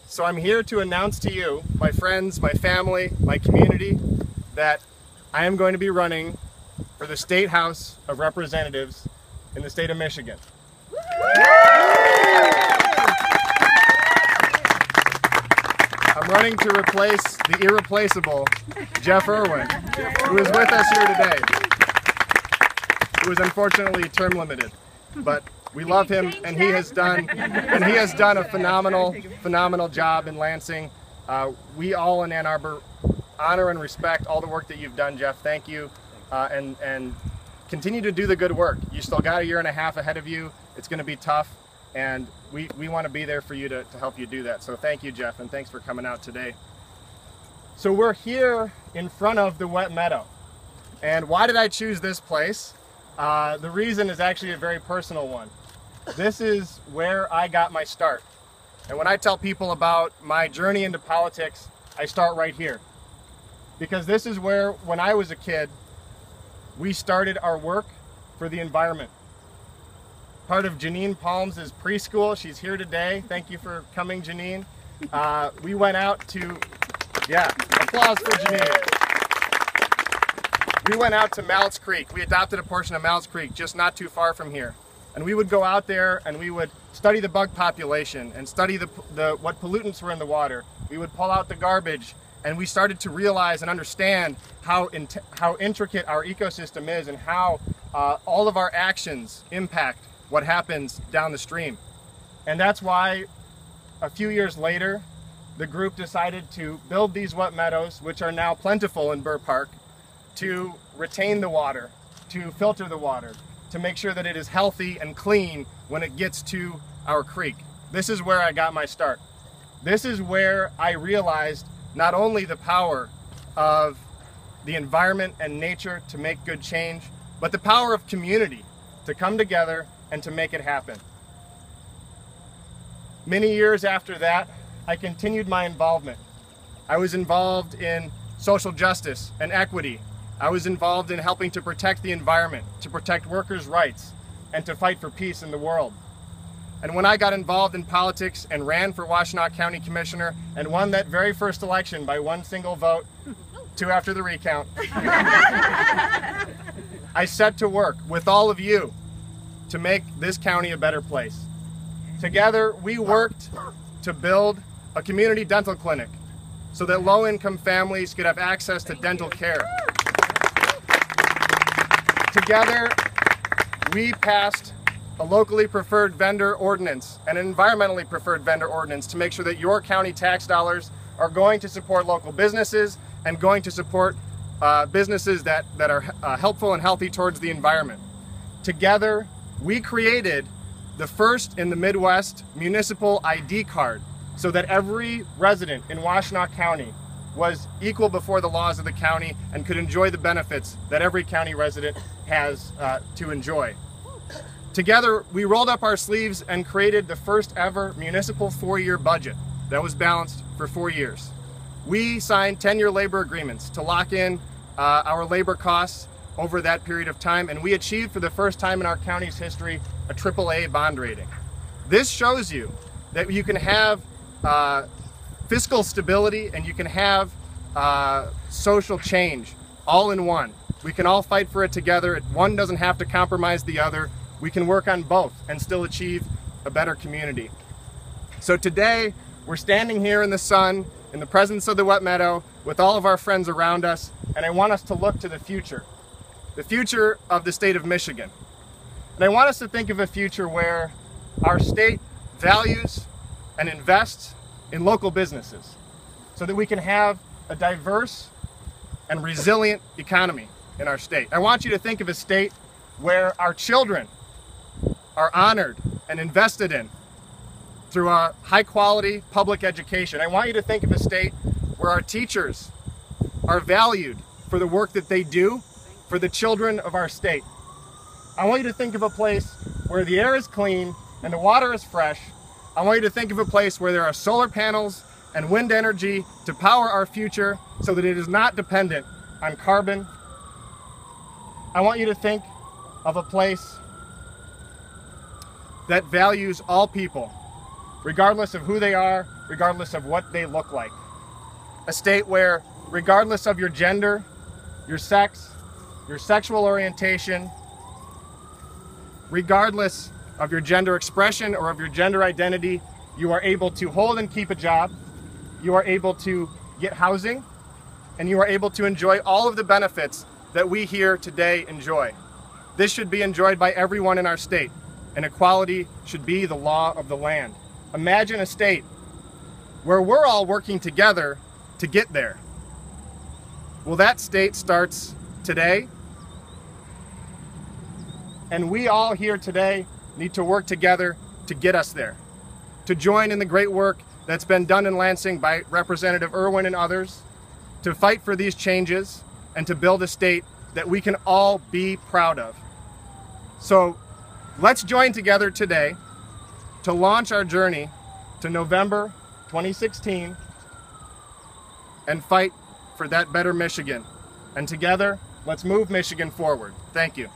So I'm here to announce to you, my friends, my family, my community, that I am going to be running for the State House of Representatives in the state of Michigan. I'm running to replace the irreplaceable Jeff Irwin, who is with us here today, who is unfortunately term limited, but we love him, and he has done a phenomenal job in Lansing. We all in Ann Arbor honor and respect all the work that you've done, Jeff. Thank you, and continue to do the good work. You still got a year and a half ahead of you. It's going to be tough, and we want to be there for you to help you do that. So thank you, Jeff, and thanks for coming out today. So we're here in front of the wet meadow, and why did I choose this place? The reason is actually a very personal one. This is where I got my start. And when I tell people about my journey into politics, I start right here. Because this is where, when I was a kid, we started our work for the environment. Part of Janine Palms' preschool. She's here today. Thank you for coming, Janine. We went out to, applause for Janine. We went out to Mallett's Creek. We adopted a portion of Mallett's Creek just not too far from here. And we would go out there and we would study the bug population and study what pollutants were in the water. We would pull out the garbage, and we started to realize and understand how intricate our ecosystem is and how all of our actions impact what happens down the stream. And that's why a few years later, the group decided to build these wet meadows, which are now plentiful in Buhr Park, to retain the water, to filter the water, to make sure that it is healthy and clean when it gets to our creek. This is where I got my start. This is where I realized not only the power of the environment and nature to make good change, but the power of community to come together and to make it happen. Many years after that, I continued my involvement. I was involved in social justice and equity. I was involved in helping to protect the environment, to protect workers' rights, and to fight for peace in the world. And when I got involved in politics and ran for Washtenaw County Commissioner and won that very first election by one single vote, 2 after the recount, I set to work with all of you to make this county a better place. Together, we worked to build a community dental clinic so that low-income families could have access to dental care. Together, we passed a locally preferred vendor ordinance and an environmentally preferred vendor ordinance to make sure that your county tax dollars are going to support local businesses and going to support businesses that are helpful and healthy towards the environment. Together, we created the first in the Midwest municipal ID card so that every resident in Washtenaw County was equal before the laws of the county and could enjoy the benefits that every county resident has to enjoy. Together, we rolled up our sleeves and created the first ever municipal 4-year budget that was balanced for 4 years. We signed 10-year labor agreements to lock in our labor costs over that period of time, and we achieved for the first time in our county's history a AAA bond rating. This shows you that you can have fiscal stability and you can have social change all in one. We can all fight for it together. One doesn't have to compromise the other. We can work on both and still achieve a better community. So today, we're standing here in the sun, in the presence of the wet meadow, with all of our friends around us, and I want us to look to the future of the state of Michigan. And I want us to think of a future where our state values and invests in local businesses so that we can have a diverse and resilient economy in our state. I want you to think of a state where our children are honored and invested in through a high-quality public education. I want you to think of a state where our teachers are valued for the work that they do for the children of our state. I want you to think of a place where the air is clean and the water is fresh. I want you to think of a place where there are solar panels and wind energy to power our future so that it is not dependent on carbon. I want you to think of a place that values all people regardless of who they are, regardless of what they look like. A state where, regardless of your gender, your sex, your sexual orientation, regardless of your gender expression or of your gender identity, you are able to hold and keep a job, you are able to get housing, and you are able to enjoy all of the benefits that we here today enjoy. This should be enjoyed by everyone in our state, and equality should be the law of the land. Imagine a state where we're all working together to get there. Well, that state starts today, and we all here today need to work together to get us there, to join in the great work that's been done in Lansing by Representative Irwin and others, to fight for these changes and to build a state that we can all be proud of. So let's join together today to launch our journey to November 2016 and fight for that better Michigan. And together, let's move Michigan forward. Thank you.